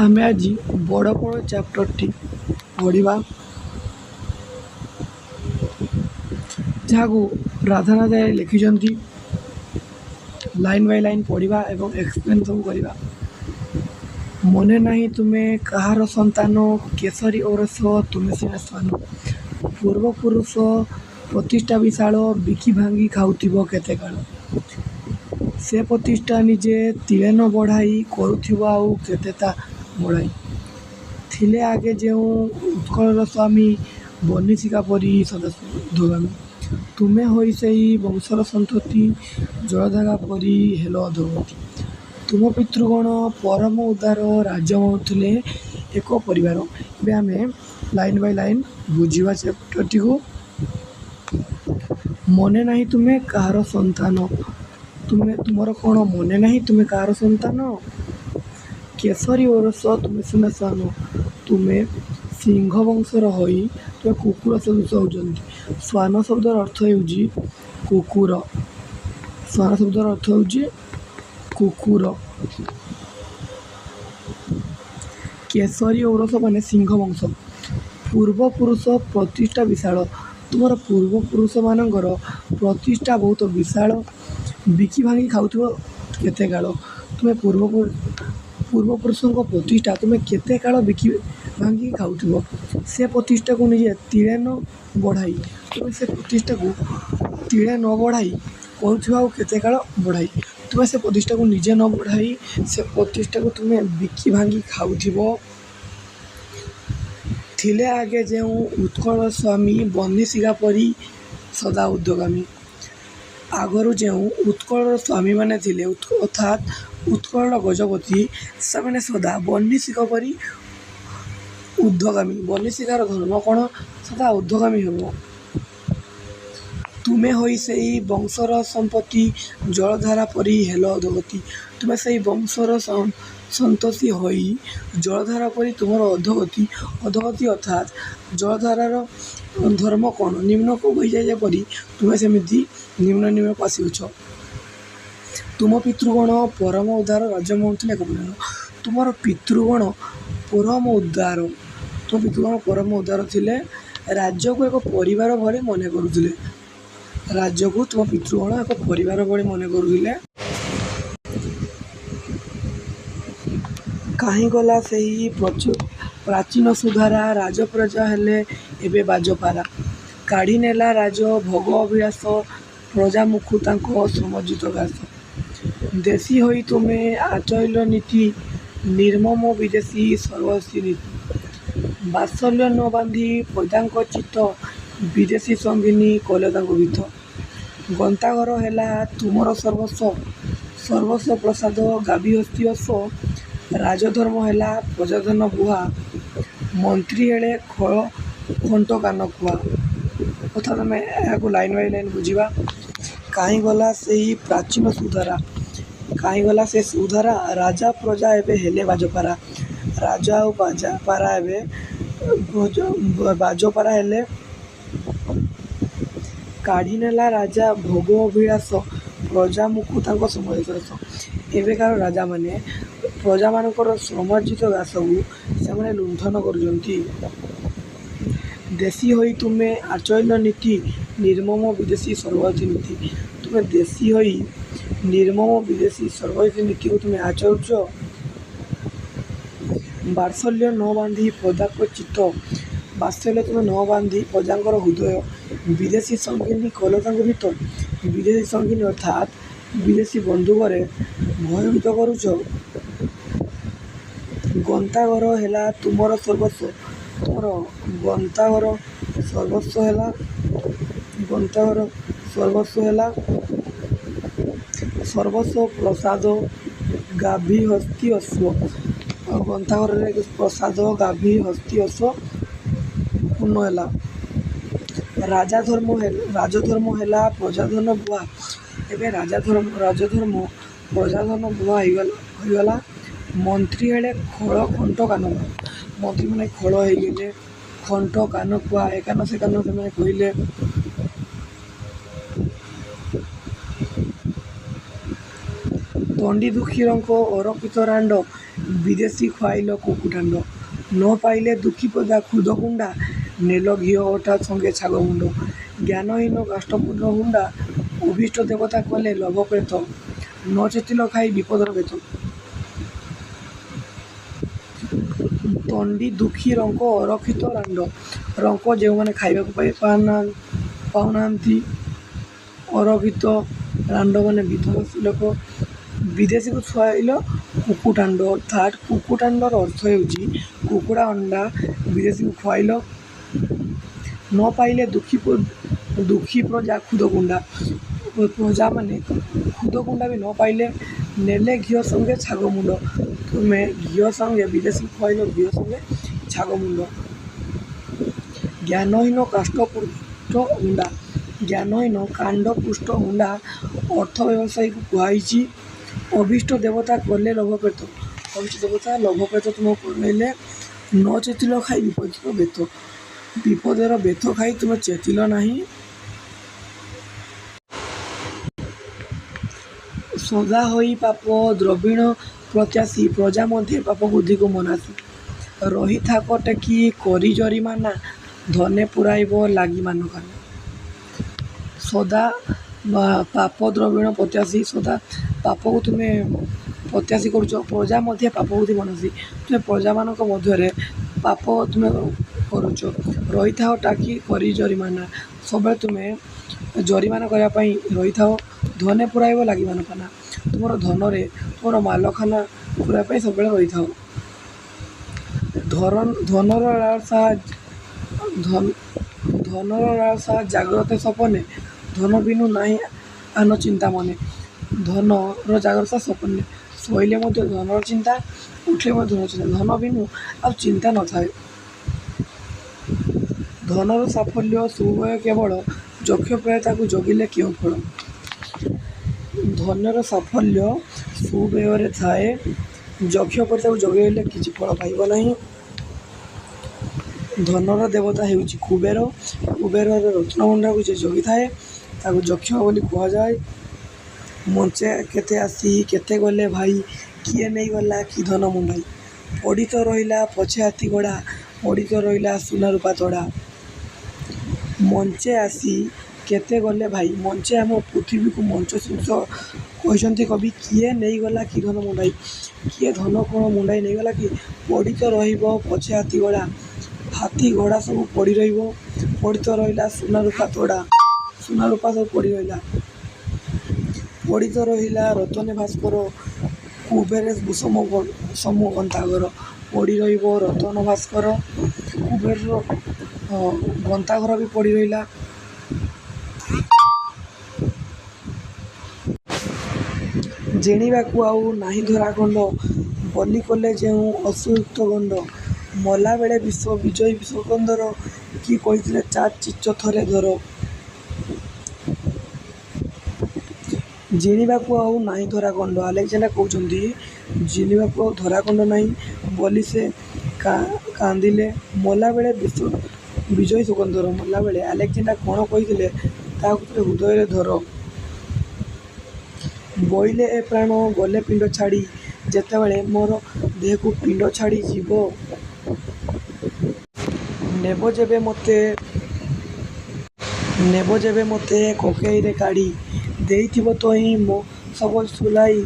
ଆମେ ଆଜି ବଡ଼ ବଡ଼ ଚାପ୍ଟରଟି ପଢ଼ିବା, ଯାହାକୁ ରାଧାନାଥ ରାୟ ଲେଖିଛନ୍ତି। ଲାଇନ୍ ବାଇ ଲାଇନ୍ ପଢ଼ିବା ଏବଂ ଏକ୍ସପ୍ଲେନ୍ ସବୁ କରିବା। ମନେ ନାହିଁ ତୁମେ କାହାର ସନ୍ତାନ, କେଶରୀ ଔରସ ତୁମେ ସିନା ଶ୍ୱାନ। ପୂର୍ବପୁରୁଷ ପ୍ରତିଷ୍ଠା ବିଶାଳ, ବିକି ଭାଙ୍ଗି ଖାଉଥିବ କେତେ କାଳ। ସେ ପ୍ରତିଷ୍ଠା ନିଜେ ତିଳେ ନ ବଢ଼ାଇ, କରୁଥିବ ଆଉ କେତେ ତା ବଢ଼ାଇ। ଥିଲେ ଆଗେ ଯେଉଁ ଉତ୍କଳର ସ୍ୱାମୀ, ବହ୍ନିଶିଖା ପରି ସଦା ଊର୍ଦ୍ଧ୍ୱଗାମୀ। ତୁମେ ହୋଇ ସେହି ବଂଶର ସନ୍ତତି, ଜଳଧାରା ପରି ହେଲ ଅଧୋଗତି। ତୁମ ପିତୃଗଣ ପରମ ଉଦାର, ରାଜ୍ୟ ମଣୁଥିଲେ ଏକ ପରିବାର। ଏବେ ଆମେ ଲାଇନ୍ ବାଇ ଲାଇନ୍ ବୁଝିବା ଚାପ୍ଟରଟିକୁ। ମନେ ନାହିଁ ତୁମେ କାହାର ସନ୍ତାନ। ତୁମର କ'ଣ ମନେ ନାହିଁ ତୁମେ କାହାର ସନ୍ତାନ? କେଶରୀ ଔରସ ତୁମେ ସିନା ଶ୍ୱାନ। ତୁମେ ସିଂହ ବଂଶର ହୋଇ ତୁମେ କୁକୁର ସଦୃଶ ହେଉଛନ୍ତି। ଶ୍ୱାନ ଶବ୍ଦର ଅର୍ଥ ହେଉଛି କୁକୁର। ଶ୍ୱାନ ଶବ୍ଦର ଅର୍ଥ ହେଉଛି କୁକୁର। କେଶରୀ ଔରସ ମାନେ ସିଂହ ବଂଶ। ପୂର୍ବପୁରୁଷ ପ୍ରତିଷ୍ଠା ବିଶାଳ। ତୁମର ପୂର୍ବପୁରୁଷମାନଙ୍କର ପ୍ରତିଷ୍ଠା ବହୁତ ବିଶାଳ। ବିକି ଭାଙ୍ଗି ଖାଉଥିବ କେତେ କାଳ। ତୁମେ ପୂର୍ବପୁରୁଷଙ୍କ ପ୍ରତିଷ୍ଠା ତୁମେ କେତେ କାଳ ବିକି ଭାଙ୍ଗି ଖାଉଥିବ। ସେ ପ୍ରତିଷ୍ଠାକୁ ନିଜେ ତିଳେ ନ ବଢ଼ାଇ, ତୁମେ ସେ ପ୍ରତିଷ୍ଠାକୁ ତିଳେ ନ ବଢ଼ାଇ, କରୁଥିବ ଆଉ କେତେ କାଳ ବଢ଼ାଇ। ତୁମେ ସେ ପ୍ରତିଷ୍ଠାକୁ ନିଜେ ନ ବଢ଼ାଇ, ସେ ପ୍ରତିଷ୍ଠାକୁ ତୁମେ ବିକି ଭାଙ୍ଗି ଖାଉଥିବ। ଥିଲେ ଆଗେ ଯେଉଁ ଉତ୍କଳର ସ୍ୱାମୀ, ବହ୍ନିଶିଖା ପରି ସଦା ଊର୍ଦ୍ଧ୍ୱଗାମୀ। ଆଗରୁ ଯେଉଁ ଉତ୍କଳର ସ୍ୱାମୀମାନେ ଥିଲେ, ଅର୍ଥାତ୍ ଉତ୍କଳର ଗଜପତି, ସେମାନେ ସଦା ବହ୍ନିଶିଖା ପରି ଊର୍ଦ୍ଧ୍ୱଗାମୀ। ବହ୍ନିଶିଖାର ଧର୍ମ କ'ଣ? ସଦା ଊର୍ଦ୍ଧ୍ୱଗାମୀ ହେବ। ତୁମେ ହୋଇ ସେହି ବଂଶର ସମ୍ପତ୍ତି, ଜଳଧାରା ପରି ହେଲ ଅଧୋଗତି। ତୁମେ ସେହି ବଂଶର ସନ୍ତତି ହୋଇ ଜଳଧାରା ପରି ତୁମର ଅଧୋଗତି। ଅଧୋଗତି ଅର୍ଥାତ୍ ଜଳଧାରାର ଧର୍ମ କ'ଣ? ନିମ୍ନକୁ ବହିଯାଏ ଯେପରି ତୁମେ ସେମିତି ନିମ୍ନ ନିମ୍ନକୁ ଆସିଅଛ। ତୁମ ପିତୃଗଣ ପରମ ଉଦାର, ରାଜ୍ୟ ମଣୁଥିଲେ ଏକ ପରିବାର। ତୁମର ପିତୃଗଣ ପରମ ଉଦାର। ତୁମ ପିତୃଗଣ ପରମ ଉଦାର ଥିଲେ, ରାଜ୍ୟକୁ ଏକ ପରିବାର ଭଳି ମନେ କରୁଥିଲେ। ରାଜ୍ୟକୁ ତୁମ ପିତୃଗଣ ଏକ ପରିବାର ଭଳି ମନେ କରୁଥିଲେ। କାହିଁ ଗଲା ସେହି ପ୍ରାଚୀନ ସୁଧାରା, ରାଜପ୍ରଜା ହେଲେ ଏବେ ବାଜପାରା। କାଢ଼ି ନେଲା ରାଜ ଭୋଗ ଅଭିଳାଷ, ପ୍ରଜାମୁଖୁ ତାଙ୍କ ଶ୍ରମଜିତ ଘାସ। ଦେଶୀ ହୋଇ ତୁମେ ଆଚଇଲ ନୀତି, ନିର୍ମମ ବିଦେଶୀ ସର୍ବସ୍ୱ ନୀତି। ବାତ୍ସଲ୍ୟ ନ ବାନ୍ଧି ପ୍ରଜାଙ୍କ ଚିତ୍ତ, ବିଦେଶୀ ସଙ୍ଗିନୀ କଲେ ତାଙ୍କୁ ଭୀତ। ଗନ୍ତାଘର ହେଲା ତୁମର ସର୍ବସ୍ୱ, ସର୍ବସ୍ୱ ପ୍ରସାଦ ଗାଭୀ ହସ୍ତୀ ଅଶ୍ଵ। ରାଜଧର୍ମ ହେଲା ପ୍ରଜାଧନ ବୁହା, ମନ୍ତ୍ରୀ ହେଲେ ଖଣ୍ଟ କାନ କୁହା। ଅର୍ଥାତ୍ ଆମେ ଏହାକୁ ଲାଇନ୍ ବାଇ ଲାଇନ୍ ବୁଝିବା। କାହିଁ ଗଲା ସେହି ପ୍ରାଚୀନ ସୁଧାରା। କାହିଁ ଗଲା ସେ ସୁଧାରା, ରାଜା ପ୍ରଜା ଏବେ ହେଲେ ବାଜପାରା। ରାଜା ଆଉ ପାରା ଏବେ ବାଜପାରା ହେଲେ। କାଢ଼ି ନେଲା ରାଜା ଭୋଗ ଅଭିଳାଷ, ପ୍ରଜାମୁଖୁ ତାଙ୍କ ଶ୍ରମଜିତ ଘାସ। ଏବେକାର ରାଜାମାନେ ପ୍ରଜାମାନଙ୍କର ଶ୍ରମଜିତ ଘାସକୁ ସେମାନେ ଲୁଣ୍ଠନ କରୁଛନ୍ତି। ଦେଶୀ ହୋଇ ତୁମେ ଆଚଇଲ ନୀତି, ନିର୍ମମ ବିଦେଶୀ ସର୍ବସ୍ୱ ନୀତି। ତୁମେ ଦେଶୀ ହୋଇ ନିର୍ମମ ବିଦେଶୀ ସର୍ବସ୍ୱ ନୀତିକୁ ତୁମେ ଆଚରୁଛ। ବାତ୍ସଲ୍ୟ ନ ବାନ୍ଧି ପ୍ରଜାଙ୍କ ଚିତ୍ତ, ବାତ୍ସଲ୍ୟ ତୁମେ ନ ବାନ୍ଧି ପ୍ରଜାଙ୍କର ହୃଦୟ, ବିଦେଶୀ ସଙ୍ଗିନୀ କଲ ତାଙ୍କୁ ଭୀତ। ବିଦେଶୀ ସଙ୍ଗିନୀ ଅର୍ଥାତ୍ ବିଦେଶୀ ବନ୍ଧୁକରେ ଭୟଭୀତ କରୁଛ। ଗନ୍ତାଘର ହେଲା ତୁମର ସର୍ବସ୍ୱ। ତୁମର ଗନ୍ତାଘର ସର୍ବସ୍ୱ ହେଲା। ଗନ୍ତାଘର ସର୍ବସ୍ୱ ହେଲା। ସର୍ବସ୍ୱ ପ୍ରସାଦ ଗାଭୀ ହସ୍ତୀ ଅଶ୍ଵ। ଗନ୍ତାଘରରେ ପ୍ରସାଦ ଗାଭୀ ହସ୍ତୀ ଅଶ୍ଵ ପୂର୍ଣ୍ଣ ହେଲା। ରାଜଧର୍ମ ହେଲା ପ୍ରଜାଧନ ବୁହା। ଏବେ ରାଜଧର୍ମ ପ୍ରଜାଧନ ବୁହା ହୋଇଗଲା। ମନ୍ତ୍ରୀ ହେଲେ ଖଣ୍ଟ କାନ କୁହା। ମନ୍ତ୍ରୀମାନେ ଖଳ ହେଇଗଲେ, ଖଣ୍ଟ କାନ କୁହା। ଏ କାନ ସେ କାନ ସେମାନେ କହିଲେ। ତଣ୍ଡି ଦୁଃଖୀରଙ୍କ ଅରପିତ ରାଣ୍ଡ, ବିଦେଶୀ ଖୁଆଇଲ କୁକୁଟାଣ୍ଡ। ନ ପାଇଲେ ଦୁଃଖୀ ପ୍ରଜା ଖୁଦକୁଣ୍ଡା, ନେଲ ଘିଅ ଅଟା ସଙ୍ଗେ ଛାଗ ମୁଣ୍ଡ। ଜ୍ଞାନହୀନ କାଷ୍ଟପୁତ୍ର ହୁଣ୍ଡା, ଅଭୀଷ୍ଟ ଦେବତା କଲେ ଲୋଭ ପ୍ରେତ। ନ ଚେତିଲ ଖାଇ ବିପଦର ବେତ। ତଣ୍ଡି ଦୁଃଖୀ ରଙ୍କ ଅରକ୍ଷିତ ରାଣ୍ଡ। ରଙ୍କ ଯେଉଁମାନେ ଖାଇବାକୁ ପାଉନାହାନ୍ତି, ଅରକ୍ଷିତ ରାଣ୍ଡମାନେ ବିଧବା ସ୍ତ୍ରୀଲୋକ। ବିଦେଶୀକୁ ଛୁଆଇଲ କୁକୁଟାଣ୍ଡ, ଅର୍ଥାତ୍ କୁକୁଟାଣ୍ଡର ଅର୍ଥ ହେଉଛି କୁକୁଡ଼ା ଅଣ୍ଡା ବିଦେଶୀକୁ ଖୁଆଇଲ। ନ ପାଇଲେ ଦୁଃଖୀ ପ୍ରଜା ଖୁଦକୁଣ୍ଡା, ପ୍ରଜାମାନେ ଖୁଦକୁଣ୍ଡା ବି ନ ପାଇଲେ ନେଲେ ଘିଅ ସଙ୍ଗେ ଛାଗ ମୁଣ୍ଡ। ତୁମେ ଘିଅ ସଙ୍ଗେ ବିଦେଶୀକୁ ଖୁଆଇଲ ଘିଅ ସଙ୍ଗେ ଛାଗ ମୁଣ୍ଡ। ଜ୍ଞାନହୀନ କାଷ୍ଟପୁଷ୍ଟ ହୁଣ୍ଡା, ଜ୍ଞାନହୀନ କାଣ୍ଡପୁଷ୍ଟ ହୁଣ୍ଡା ଅର୍ଥ ବ୍ୟବସାୟୀକୁ କୁହାଯାଇଛି। ଅଭୀଷ୍ଟ ଦେବତା କଲେ ଲୋଭ ପ୍ରେତ, ଅଭୀଷ୍ଟ ଦେବତା ଲୋଭ ପ୍ରେତ ତୁମକୁ କରେଇଲେ। ନ ଚେତିଲ ଖାଇ ବିପଦର ବେତ, ବିପଦର ବେତ ଖାଇ ତୁମେ ଚେତିଲ ନାହିଁ। ସଦା ହୋଇ ପାପ ଦ୍ରବିଣ ପ୍ରତ୍ୟାଶୀ, ପ୍ରଜା ମଧ୍ୟ ପାପ ବୁଦ୍ଧିକୁ ମନାସୀ। ରହିଥାକ ଟେକି କରି ଜରିମାନା, ଧନେ ପୁରାଇବ ଲାଗି ମାନକାନା। ସଦା ପାପ ଦ୍ରବିଣ ପ୍ରତ୍ୟାଶୀ, ସଦା ପାପକୁ ତୁମେ ପ୍ରତ୍ୟାଶୀ କରୁଛ। ପ୍ରଜା ମଧ୍ୟ ପାପ ବୁଦ୍ଧି ମନାସୀ, ତୁମେ ପ୍ରଜାମାନଙ୍କ ମଧ୍ୟରେ ପାପ ତୁମେ କରୁଛ। ରହିଥାଅ ଟାକି କରି ଜରିମାନା, ସବୁବେଳେ ତୁମେ ଜରିମାନା କରିବା ପାଇଁ ରହିଥାଅ। ଧନେ ପୁରାଇବ ଲାଗି ମାନକାନା, ତୁମର ଧନରେ ତୁମର ମାଲଖାନା ପୁରାଇବା ପାଇଁ ସବୁବେଳେ ରହିଥାଉ। ଧନର ଲାଳସା ଜାଗ୍ରତ ସପନେ, ଧନ ବିନୁ ନାହିଁ ଆନ ଚିନ୍ତା ମନେ। ଧନର ଜାଗ୍ରତ ସପନେ, ଶୋଇଲେ ମଧ୍ୟ ଧନର ଚିନ୍ତା, ଉଠିଲେ ମଧ୍ୟ ଧନର ଚିନ୍ତା। ଧନ ବିନୁ ଆଉ ଚିନ୍ତା ନଥାଏ। ଧନର ସାଫଲ୍ୟ ସୁବୟ କେବଳ, ଯକ୍ଷ ପ୍ରାୟ ତାକୁ ଜଗିଲେ କେଉଁ ଫଳ। ଧନର ସାଫଲ୍ୟ ସୁବ୍ୟୟରେ ଥାଏ, ଯକ୍ଷ ପରେ ତାକୁ ଜଗେଇଲେ କିଛି ଫଳ ପାଇବ ନାହିଁ। ଧନର ଦେବତା ହେଉଛି କୁବେର, କୁବେରର ରତ୍ନଭଣ୍ଡାରକୁ ଯେ ଜଗିଥାଏ ତାକୁ ଯକ୍ଷ ବୋଲି କୁହାଯାଏ। ମଞ୍ଚେ କେତେ ଆସି କେତେ ଗଲେ ଭାଇ, କିଏ ନେଇଗଲା କି ଧନ ମୁଣ୍ଡାଇ। ପଡ଼ିତ ରହିଲା ପଛେ ହାତୀ ଘୋଡ଼ା, ପଡ଼ିତ ରହିଲା ସୁନା ରୂପା ତଡ଼ା। ମଞ୍ଚେ ଆସି କେତେ ଗଲେ ଭାଇ, ମଞ୍ଚେ ଆମ ପୃଥିବୀକୁ ମଞ୍ଚ ଶୀର୍ଷ କହିଛନ୍ତି କବି। କିଏ ନେଇଗଲା କି ଧନ ମୁଣ୍ଡାଇ, କିଏ ଧନ କ'ଣ ମୁଣ୍ଡାଇ ନେଇଗଲା କି। ପଡ଼ିତ ରହିବ ପଛେ ହାତୀ ଘୋଡ଼ା, ହାତୀ ଘୋଡ଼ା ସବୁ ପଡ଼ି ରହିବ। ପଡ଼ିତ ରହିଲା ସୁନା ରୂପା ତଡ଼ା, ସୁନା ରୂପା ସବୁ ପଡ଼ି ରହିଲା। ପଡ଼ିତ ରହିଲା ରତନେ ଭାସ୍କର, କୁବେରେ ସମ ଗନ୍ତାଘର। ପଡ଼ି ରହିବ ରତନ ଭାସ୍କର, କୁବେରର ଗନ୍ତାଘର ବି ପଡ଼ି ରହିଲା। ଜିଣିବାକୁ ଆଉ ନାହିଁ ଧରାଖଣ୍ଡ, ବଲି କଲେ ଯେଉଁ ଅସୁକ୍ତ ଗଣ୍ଡ। ମଲାବେଳେ ବିଜୟୀ ବିଶ୍ୱକନ୍ଦର, କି କହିଥିଲେ ଚାଟ ଚିଚ ଥରେ ଧର। ଜିଣିବାକୁ ଆଉ ନାହିଁ ଧରାଖଣ୍ଡ, ଆଲେକଜାଣ୍ଡାର କହୁଛନ୍ତି ଜିଣିବାକୁ ଆଉ ଧରାଖଣ୍ଡ ନାହିଁ ବୋଲି ସେ କାନ୍ଦିଲେ। ମଲାବେଳେ ବିଜୟୀ ସୁକନ୍ଦର, ମଲାବେଳେ ଆଲେକଜାଣ୍ଡାର କ'ଣ କହିଥିଲେ ତାହାକୁ ହୃଦୟରେ ଧର। ବୋଇଲେ ଏ ପ୍ରାଣ ଗଲେ ପିଣ୍ଡ ଛାଡ଼ି, ଯେତେବେଳେ ମୋର ଦେହକୁ ପିଣ୍ଡ ଛାଡ଼ି ଯିବ। ନେବ ଯେବେ ମୋତେ କୋକେଇରେ କାଢ଼ି, ଦେଇଥିବ ତହିଁ ମୋ ଶବ ସୁଲାଇ।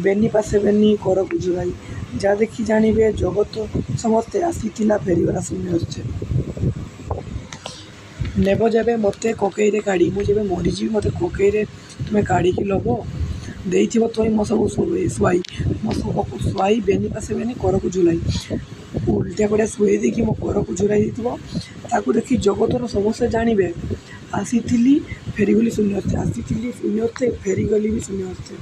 ବେନି ପାଶେ ବେନି କରକୁ ଝୁଲାଇ, ଯା ଦେଖି ଜାଣିବେ ଜଗତ ସମସ୍ତେ, ଆସିଥିଲା ଫେରିଗଲା ଶୂନ୍ୟ ହସ୍ତେ। ନେବ ଯେବେ ମୋତେ କୋକେଇରେ କାଢ଼ି, ମୁଁ ଯେବେ ମରିଯିବି ମୋତେ କୋକେଇରେ ତୁମେ କାଢ଼ିକି ନେବ। ଦେଇଥିବ ତହିଁ ମୋ ଶବକୁ ଶୁଆଇ, ମୋ ଶବକୁ ଶୁଆଇ। ବେନି ପାଶେ ବେନି କରକୁ ଝୁଲାଇ, ଉଲଟିଆ ପଡ଼ିଆ ଶୁଆଇ ଦେଇକି ମୋ କରକୁ ଝୁଲାଇ ଦେଇଥିବ। ତାକୁ ଦେଖି ଜଗତର ସମସ୍ତେ ଜାଣିବେ, ଆସିଥିଲି ଫେରିଗଲି ଶୂନ୍ୟ ହସ୍ତେ। ଆସିଥିଲି ଶୂନ୍ୟ ହସ୍ତେ, ଫେରିଗଲି ବି ଶୂନ୍ୟ ହସ୍ତେ।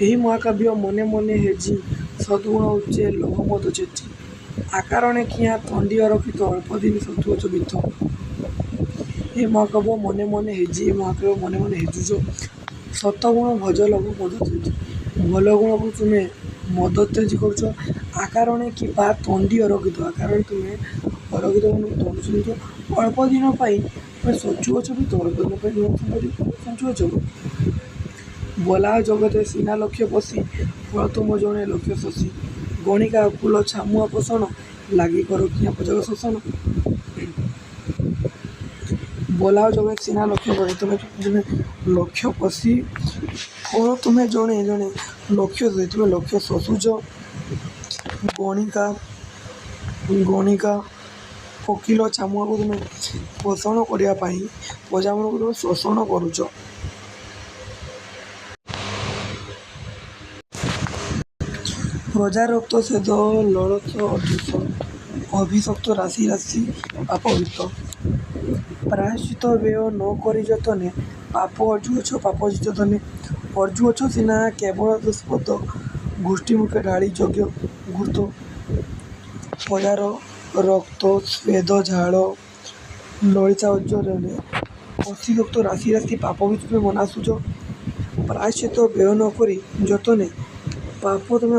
ଏହି ମହାକାବ୍ୟ ମନେ ମନେ ହେଜି, ସଦ୍ଗୁଣ ଉଚ୍ଚେ ଲୋଭ ମଦ ଚେଚି। ଆକାରଣେ କିଆଁ ତଣ୍ଡି ଅରକ୍ଷିତ, ଅଳ୍ପ ଦିନ ସତୁଅଛ ବିଥ। ଏ ମହାକାବ୍ୟ ମନେ ମନେ ହେଜି, ଏ ମହାକାବ୍ୟ ମନେ ମନେ ହେଜୁଛ। ସତଗୁଣ ଭଜ ଲୋଭ ମଦ ତ୍ୟଜ, ଭଲ ଗୁଣକୁ ତୁମେ ମଦ ତ୍ୟଜି କରୁଛ। ଆକାରଣେ କି ବା ତଣ୍ଡି ଅରକ୍ଷିତ, ଆକାରଣେ ତୁମେ ଅରକ୍ଷିତ ମାନଙ୍କୁ ତଣ୍ଡି ଶୁଣୁଛ। ଅଳ୍ପ ଦିନ ପାଇଁ ତୁମେ ସଞ୍ଚୁଅଛ ବି, ଅଳ୍ପ ଦିନ ପାଇଁ ସଞ୍ଚୁଅଛ। ବୋଲା ଜଗତେ ସିନା ଲକ୍ଷ୍ୟ ପଶି ଫଳ ତୁମ ଜଣେ ଲକ୍ଷ୍ୟ ଶଶୀ ଗଣିକା କୁଲ ଛାମୁଆ ପୋଷଣ ଲାଗି କର କିଆଁ ପଜକ ଶୋଷଣ। ବୋଲାଅ ଜଗତ ସିନା ଲକ୍ଷ୍ୟ ପଶି ତୁମେ ଜଣେ ଲକ୍ଷ୍ୟ ପଶି ଫଳ ତୁମେ ଜଣେ ଜଣେ ଲକ୍ଷ୍ୟ ଶୋଷି ତୁମେ ଲକ୍ଷ୍ୟ ଶୋଷୁଛ। ଗଣିକା ଗଣିକା କୋକିଲ ଛାମୁଆକୁ ତୁମେ ପୋଷଣ କରିବା ପାଇଁ ପ୍ରଜାମାନଙ୍କୁ ତୁମେ ଶୋଷଣ କରୁଛ। ପ୍ରଜା ରକ୍ତ ସେଦ ଲଳସ ଅଦୃଶ ଅଭିଶପ୍ତ ରାଶି ରାଶି ପାପବିତ ପ୍ରାୟଶ୍ଚିତ ବ୍ୟୟ ନ କରି ଯତନେ ପାପ ଅର୍ଜୁଅଛ ପାପ ଜିତନେ ଅର୍ଜୁଅଛ ସିନା କେବଳ ଦୁଷ୍ପଦ ଗୋଷ୍ଠୀ ମୁଖେ ଢାଳି ଯଜ୍ଞ ଘୃତ ପ୍ରଜାର ରକ୍ତ ସ୍ୱେଦ ଝାଳ ଲଳିତା ଅଜ୍ଜରରେ ଅସିଭକ୍ତ ରାଶି ରାଶି ପାପ ବି ତୁମେ ମନାସୁଛ। ପ୍ରାୟଶ୍ଚିତ ବ୍ୟୟ ନ କରି ଯତନେ ପାପ ତୁମେ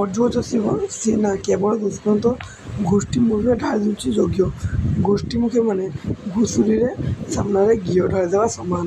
ଅର୍ଜୁଅଛ ସିନା କେବଳ ଦୁଷ୍ମନ୍ତ ଗୋଷ୍ଠୀ ମୁଖେ ଢାଳି ଦେଉଛି ଯଜ୍ଞ। ଗୋଷ୍ଠୀ ମୁଖେ ମାନେ ଘୁଷୁରିରେ ସାମ୍ନାରେ ଘିଅ ଢାଳିଦେବା ସମାନ।